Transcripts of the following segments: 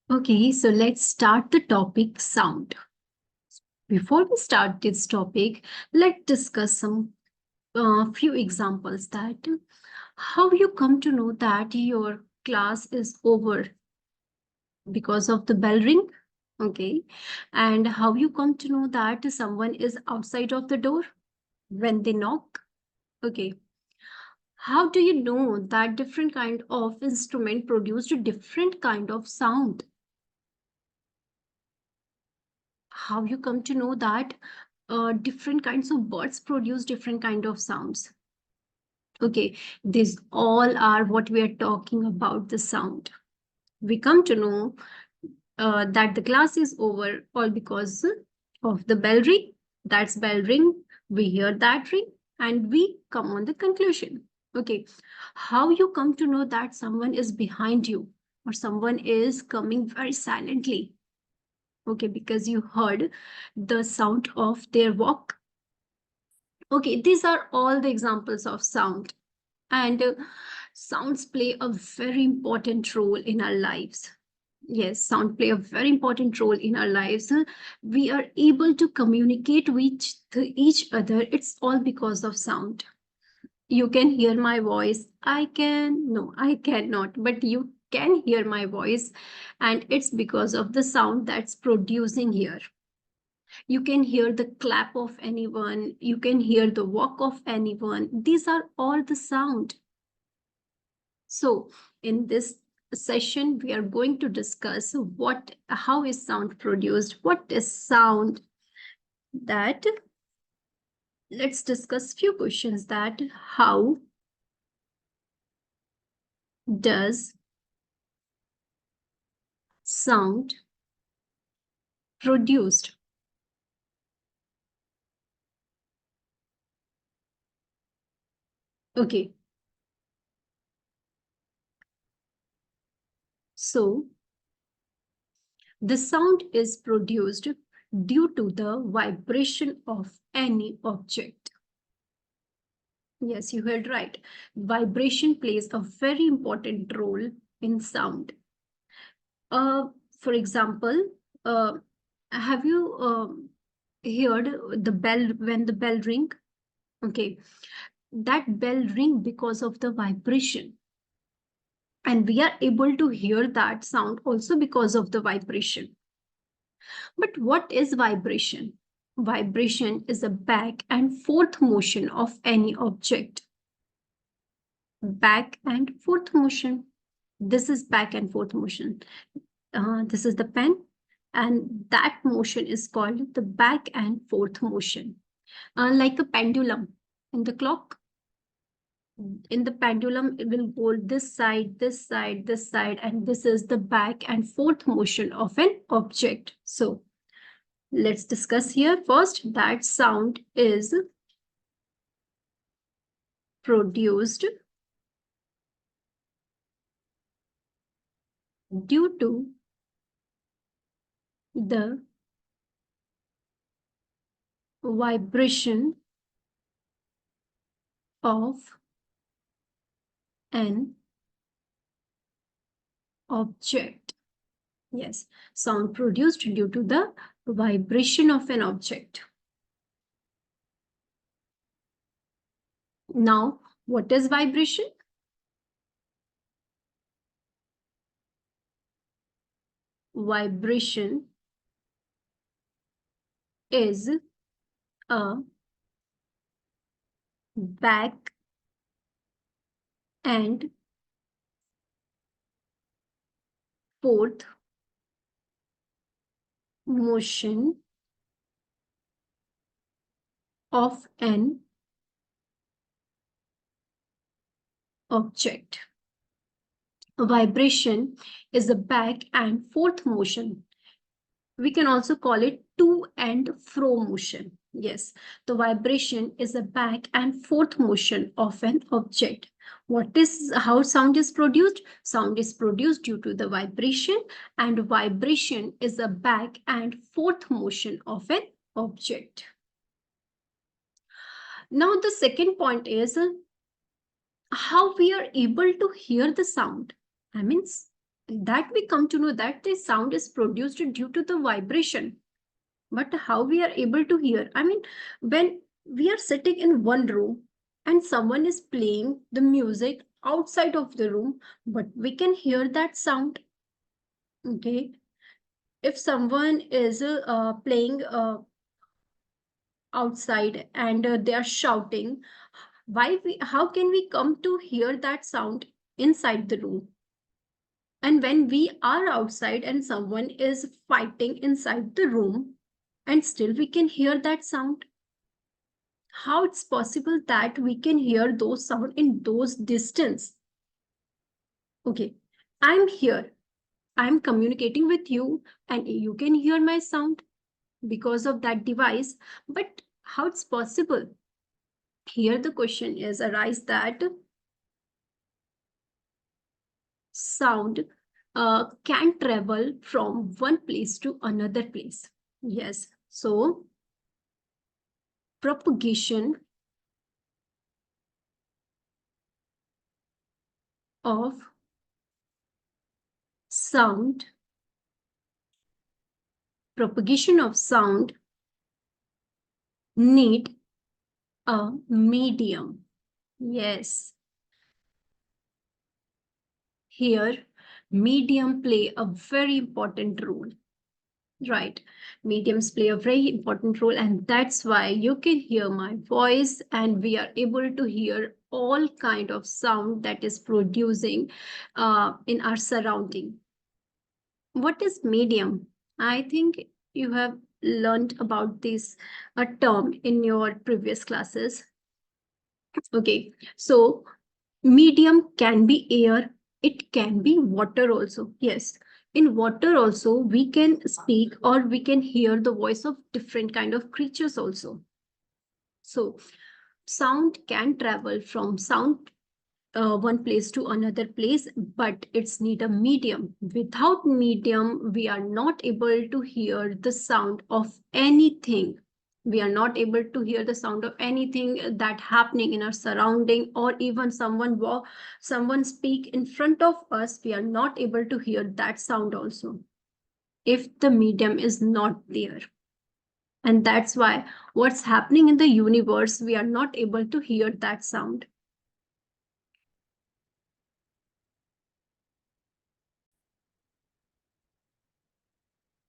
Okay, so let's start the topic sound. Before we start this topic, let's discuss some few examples that how you come to know that your class is over because of the bell ring. Okay, and how you come to know that someone is outside of the door when they knock. Okay, how do you know that different kind of instrument produced a different kind of sound? How you come to know that different kinds of birds produce different kind of sounds? Okay, these all are what we are talking about, the sound. We come to know that the class is over all because of the bell ring. That's bell ring. We hear that ring and we come on the conclusion. Okay, how you come to know that someone is behind you or someone is coming very silently? Okay, because you heard the sound of their walk. Okay, these are all the examples of sound. And sounds play a very important role in our lives. Yes, sound play a very important role in our lives. We are able to communicate with each other. It's all because of sound. You can hear my voice. No, I cannot, but you can hear my voice. And it's because of the sound that's producing here. You can hear the clap of anyone. You can hear the walk of anyone. These are all the sound. So in this session, we are going to discuss how is sound produced, what is sound. That let's discuss few questions that how does sound produced? Okay. So the sound is produced due to the vibration of any object. Yes, you heard right. Vibration plays a very important role in sound. For example, have you heard the bell when the bell ring? Okay, that bell ring because of the vibration. And we are able to hear that sound also because of the vibration. But what is vibration? Vibration is a back and forth motion of any object. Back and forth motion. This is back and forth motion. This is the pen, and that motion is called the back and forth motion. Like a pendulum in the clock. In the pendulum, it will go this side, this side, this side, and this is the back and forth motion of an object. So let's discuss here first that sound is produced due to the vibration of an object. Yes, sound produced due to the vibration of an object. Now, what is vibration? Vibration is a back and forth motion of an object. A vibration is a back and forth motion. We can also call it to and fro motion. Yes, the vibration is a back and forth motion of an object. How sound is produced? Sound is produced due to the vibration, and vibration is a back and forth motion of an object. Now the second point is how we are able to hear the sound. I mean, that we come to know that the sound is produced due to the vibration. But how we are able to hear? I mean, when we are sitting in one room and someone is playing the music outside of the room, but we can hear that sound. Okay. If someone is playing outside and they are shouting, how can we come to hear that sound inside the room? And when we are outside and someone is fighting inside the room, and still we can hear that sound. How it's possible that we can hear those sound in those distance? Okay, I'm here, I'm communicating with you, and you can hear my sound because of that device. But how it's possible? Here the question is arise that sound can travel from one place to another place. Yes, so propagation of sound, propagation of sound need a medium. Yes, here medium play a very important role. Right, mediums play a very important role, and that's why you can hear my voice and we are able to hear all kind of sound that is producing in our surrounding. What is medium? I think you have learned about this term in your previous classes. Okay, so medium can be air, it can be water also. Yes, in water also we can speak or we can hear the voice of different kind of creatures also. So sound can travel from sound one place to another place, but it's need a medium. Without medium, we are not able to hear the sound of anything. We are not able to hear the sound of anything that happening in our surrounding, or even someone speak in front of us. We are not able to hear that sound also if the medium is not there. And that's why what's happening in the universe, we are not able to hear that sound.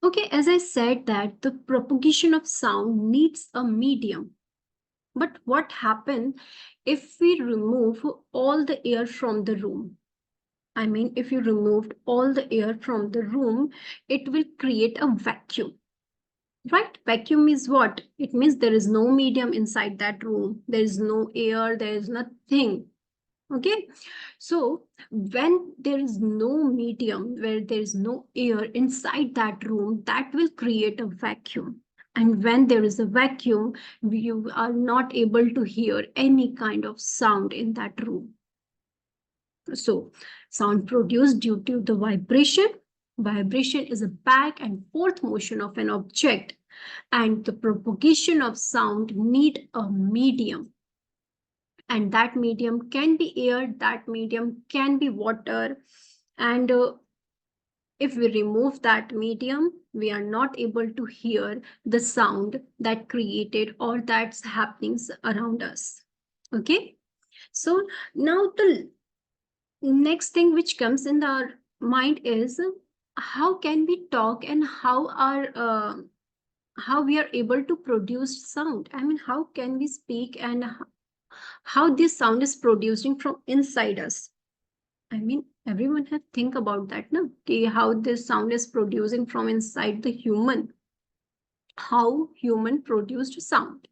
Okay, as I said that the propagation of sound needs a medium. But what happens if we remove all the air from the room? I mean, if you removed all the air from the room, it will create a vacuum. Right? Vacuum is what? It means there is no medium inside that room. There is no air, there is nothing. Okay, so when there is no medium, where there is no air inside that room, that will create a vacuum. And when there is a vacuum, you are not able to hear any kind of sound in that room. So sound produced due to the vibration. Vibration is a back and forth motion of an object, and the propagation of sound need a medium, and that medium can be air, that medium can be water. And if we remove that medium, we are not able to hear the sound that created or that's happenings around us. Okay, so now the next thing which comes in our mind is how can we talk and how we are able to produce sound. I mean, how can we speak and how this sound is producing from inside us. I mean, everyone have think about that, no? Okay, how this sound is producing from inside the human. How human produced sound.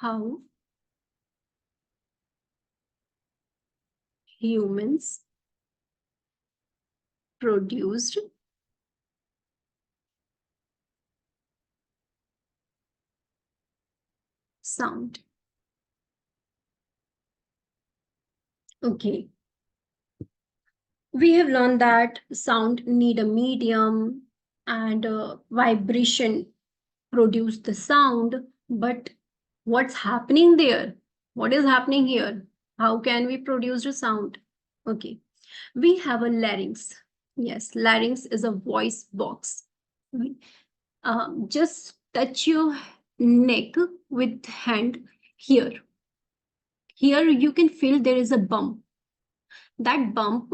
How humans produced sound. Okay. We have learned that sound need a medium and vibration produce the sound, but what's happening there? What is happening here? How can we produce a sound? Okay, we have a larynx. Yes, larynx is a voice box. Just touch your neck with hand here. Here you can feel there is a bump. That bump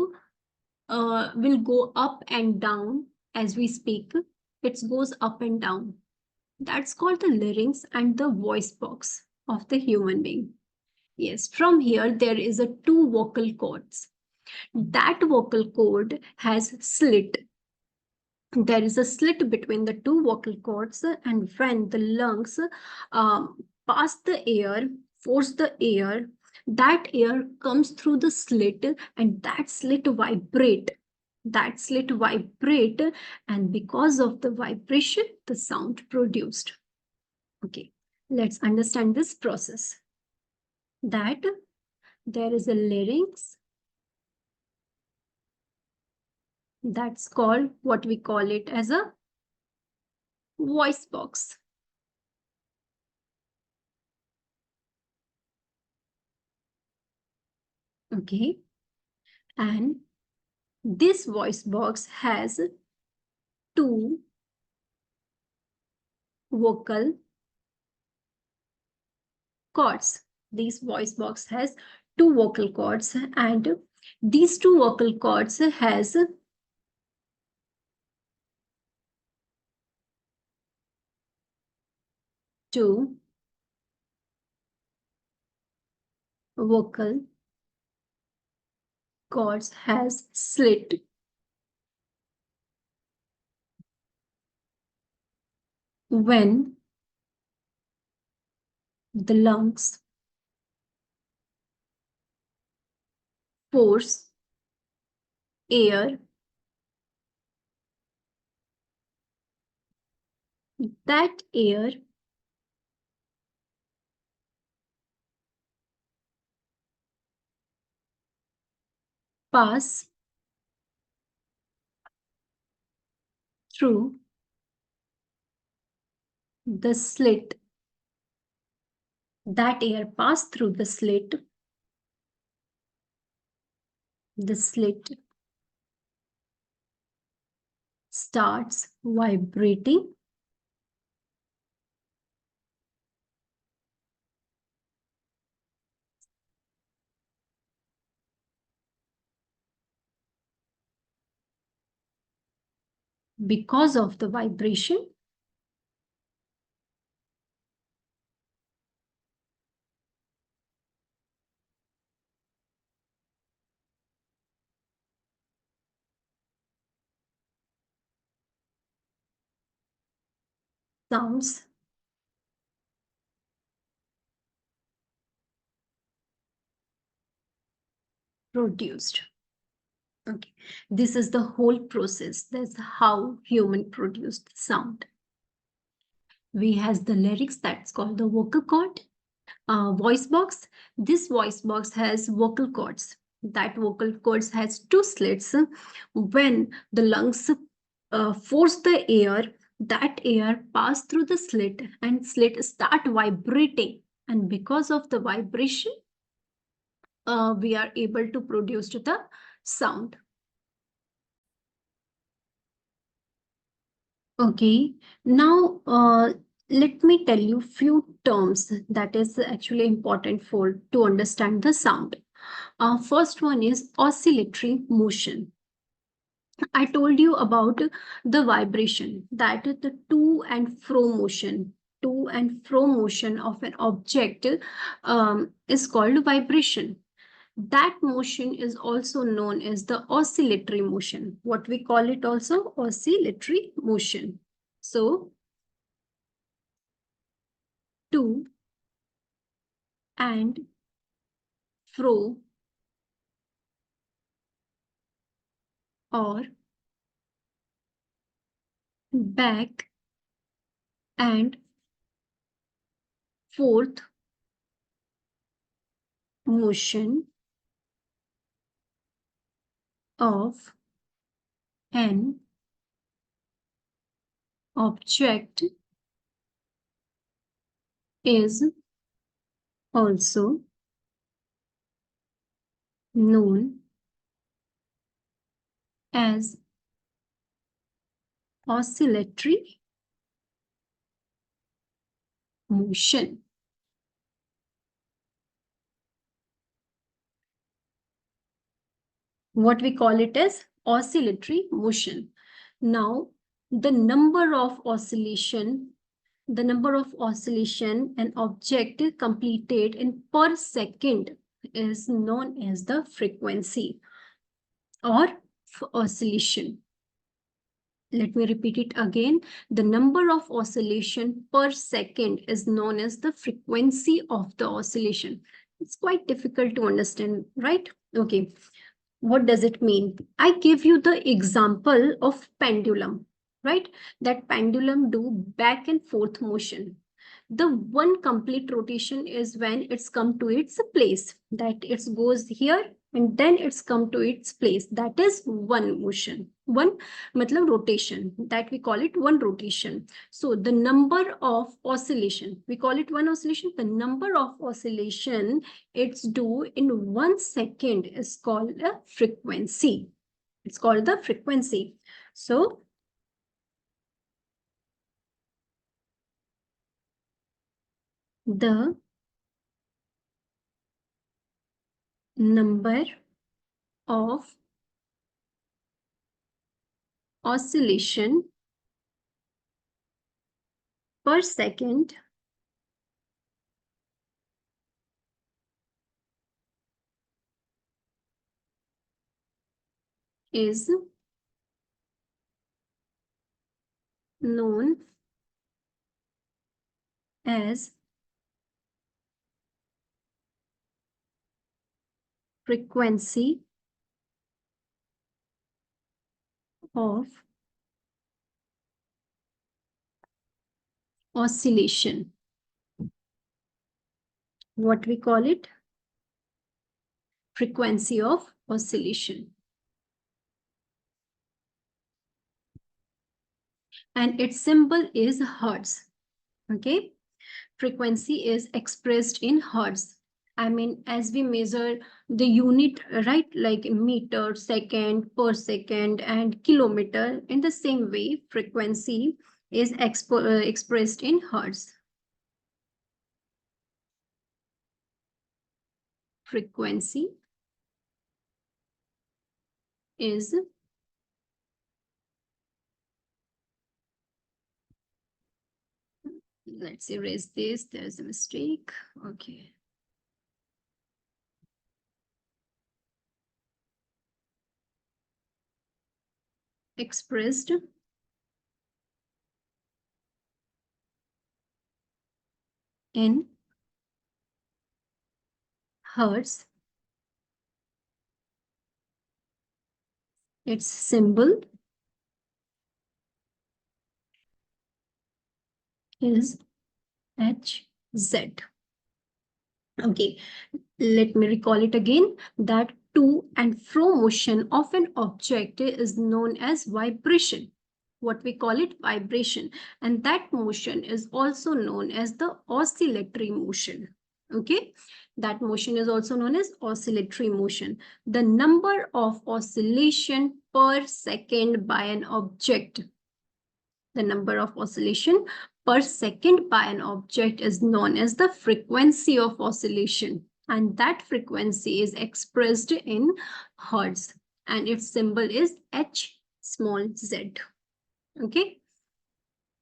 will go up and down as we speak. It goes up and down. That's called the larynx and the voice box of the human being. Yes, from here there is a two vocal cords. That vocal cord has slit. There is a slit between the two vocal cords, and when the lungs pass the air, force the air, that air comes through the slit, and that slit vibrate. That slit vibrate, and because of the vibration, the sound produced. Okay, let's understand this process. That there is a larynx. That's called, what we call it as a voice box. Okay, and this voice box has two vocal cords. This voice box has two vocal cords, and these two vocal cords has two vocal cords has slit. When the lungs force air, that air pass through the slit. That air pass through the slit. The slit starts vibrating. Because of the vibration, sounds produced. Okay, this is the whole process. That's how human produced sound. We has the lyrics, that's called the vocal cord. Voice box. This voice box has vocal cords. That vocal cords has two slits. When the lungs force the air, that air pass through the slit, and slit start vibrating. And because of the vibration, we are able to produce the sound. Okay, now let me tell you few terms that is actually important for to understand the sound. First one is oscillatory motion. I told you about the vibration, that is the to and fro motion. To and fro motion of an object is called vibration. That motion is also known as the oscillatory motion. What we call it also? Oscillatory motion. So, to and fro, or back and forth motion of an object is also known as oscillatory motion. What we call it as oscillatory motion. Now, the number of oscillation an object completed in per second is known as the frequency or oscillation. Let me repeat it again. The number of oscillation per second is known as the frequency of the oscillation. It's quite difficult to understand, right? Okay. What does it mean? I give you the example of pendulum, right? That pendulum do back and forth motion. The one complete rotation is when it's come to its place, that it goes here and then it's come to its place. That is one motion. One matlab rotation, that we call it one rotation. So the number of oscillation, we call it one oscillation. The number of oscillation it's do in 1 second is called a frequency. It's called the frequency. So the number of oscillation per second is known as frequency of oscillation. What we call it? Frequency of oscillation. And its symbol is hertz. Okay. Frequency is expressed in hertz. I mean, as we measure the unit, right, like meter, second, per second, and kilometer, in the same way, frequency is expressed in hertz. Frequency is let's erase this. There's a mistake. Okay. Expressed in hertz. Its symbol is Hz. Okay, let me recall it again. That to and fro motion of an object is known as vibration. What we call it, vibration. And that motion is also known as the oscillatory motion. Okay, that motion is also known as oscillatory motion. The number of oscillation per second by an object. The number of oscillation per second by an object is known as the frequency of oscillation. And that frequency is expressed in hertz. And its symbol is H small z. Okay.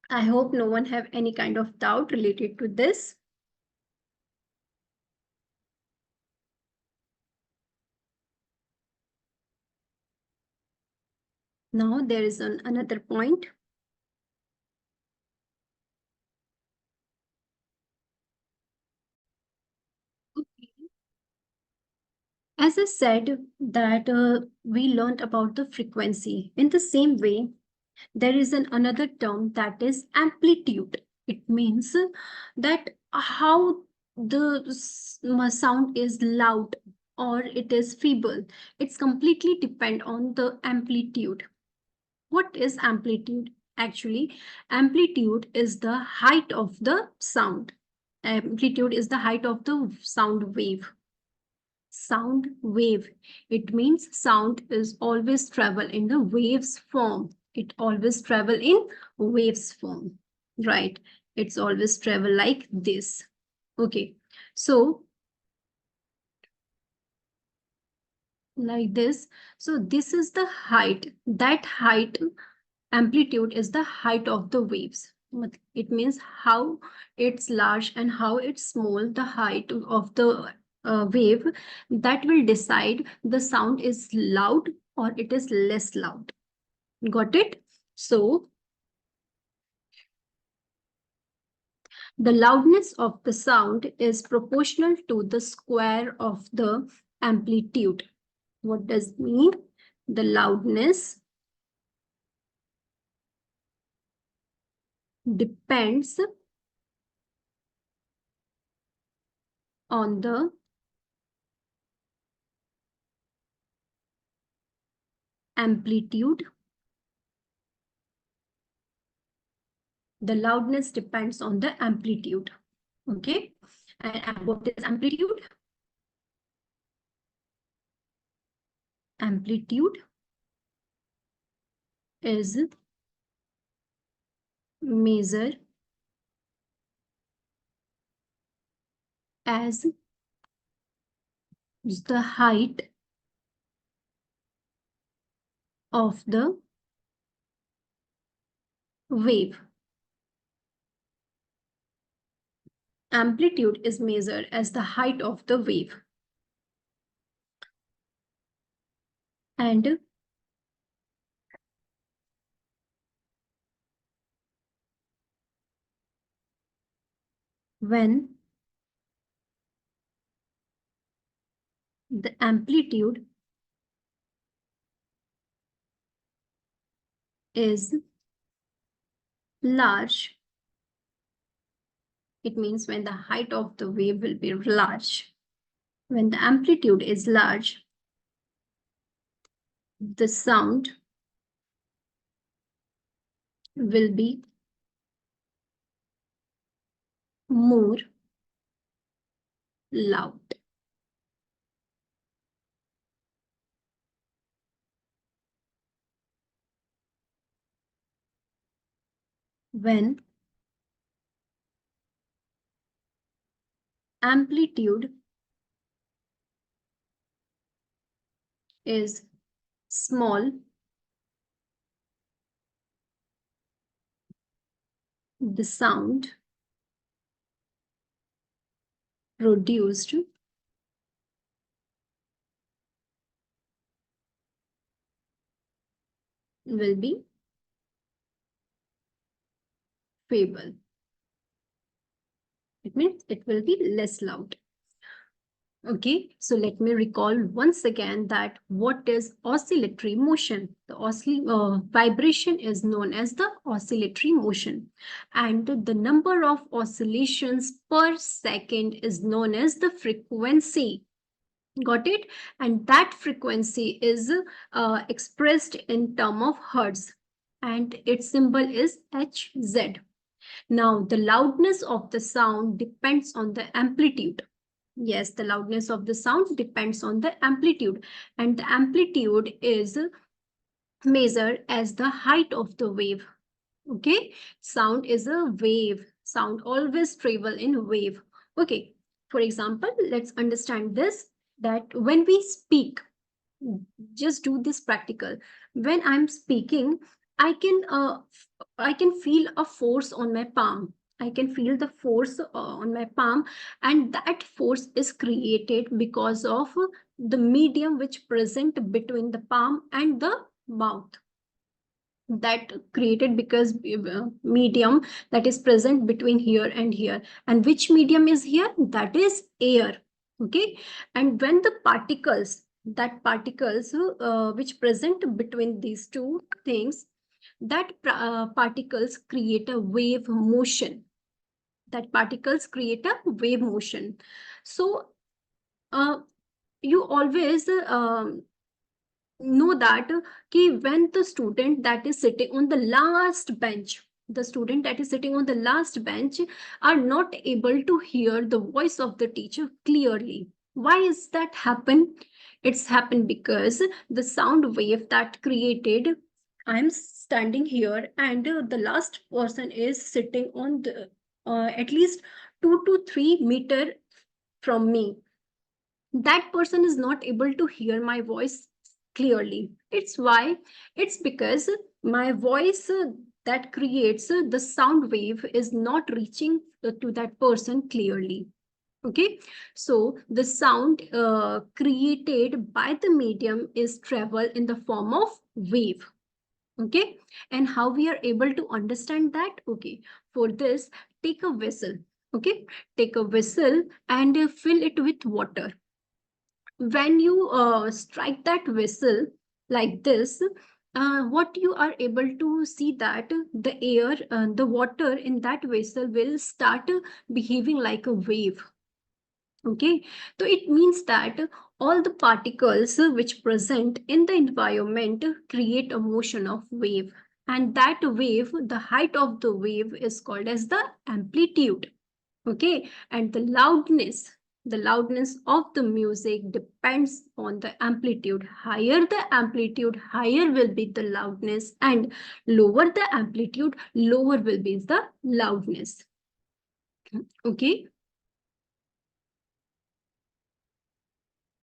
I hope no one have any kind of doubt related to this. Now there is another point. Okay. As I said that we learned about the frequency. In the same way, there is another term that is amplitude. It means that how the sound is loud or it is feeble. It's completely depend on the amplitude. What is amplitude? Actually, amplitude is the height of the sound. Amplitude is the height of the sound wave. sound wave. It means sound is always travel in the waves form. It always travel in waves form, right? It's always travel like this. Okay, so like this. So this is the height. That height amplitude is the height of the waves. It means how it's large and how it's small, the height of the wave, that will decide the sound is loud or it is less loud. Got it? So the loudness of the sound is proportional to the square of the amplitude. What does it mean? The loudness depends on the amplitude. The loudness depends on the amplitude. Okay. And what is amplitude? Amplitude is measured as the height of the wave. Amplitude is measured as the height of the wave. And when the amplitude is large, it means when the height of the wave will be large. When the amplitude is large, the sound will be more loud. When amplitude is small, the sound produced will be feeble. It means it will be less loud. Okay, so let me recall once again that what is oscillatory motion? The vibration is known as the oscillatory motion, and the number of oscillations per second is known as the frequency. Got it? And that frequency is expressed in term of hertz, and its symbol is Hz. Now, the loudness of the sound depends on the amplitude. Yes, the loudness of the sound depends on the amplitude, and the amplitude is measured as the height of the wave. Okay, sound is a wave. Sound always travel in wave. Okay, for example, let's understand this, that when we speak, just do this practical. When I'm speaking, I can feel a force on my palm. I can feel the force on my palm, and that force is created because of the medium which present between the palm and the mouth. That created because medium that is present between here and here, and which medium is here? That is air. Okay, and when the particles, that particles which present between these two things, that particles create a wave motion. That particles create a wave motion. So you always know that when the student that is sitting on the last bench, the student that is sitting on the last bench are not able to hear the voice of the teacher clearly. Why is that happen? It's happened because the sound wave that created, I'm standing here and the last person is sitting on the at least 2 to 3 meter from me. That person is not able to hear my voice clearly. It's because my voice that creates the sound wave is not reaching to that person clearly. Okay, so the sound created by the medium is travel in the form of wave. Okay, and how we are able to understand that? Okay, for this, take a vessel. Okay, take a vessel and fill it with water. When you strike that whistle like this, what you are able to see that the air, the water in that vessel will start behaving like a wave. Okay, so it means that all the particles which present in the environment create a motion of wave, and that wave, the height of the wave is called as the amplitude. Okay, and the loudness of the music depends on the amplitude. Higher the amplitude, higher will be the loudness, and lower the amplitude, lower will be the loudness. Okay,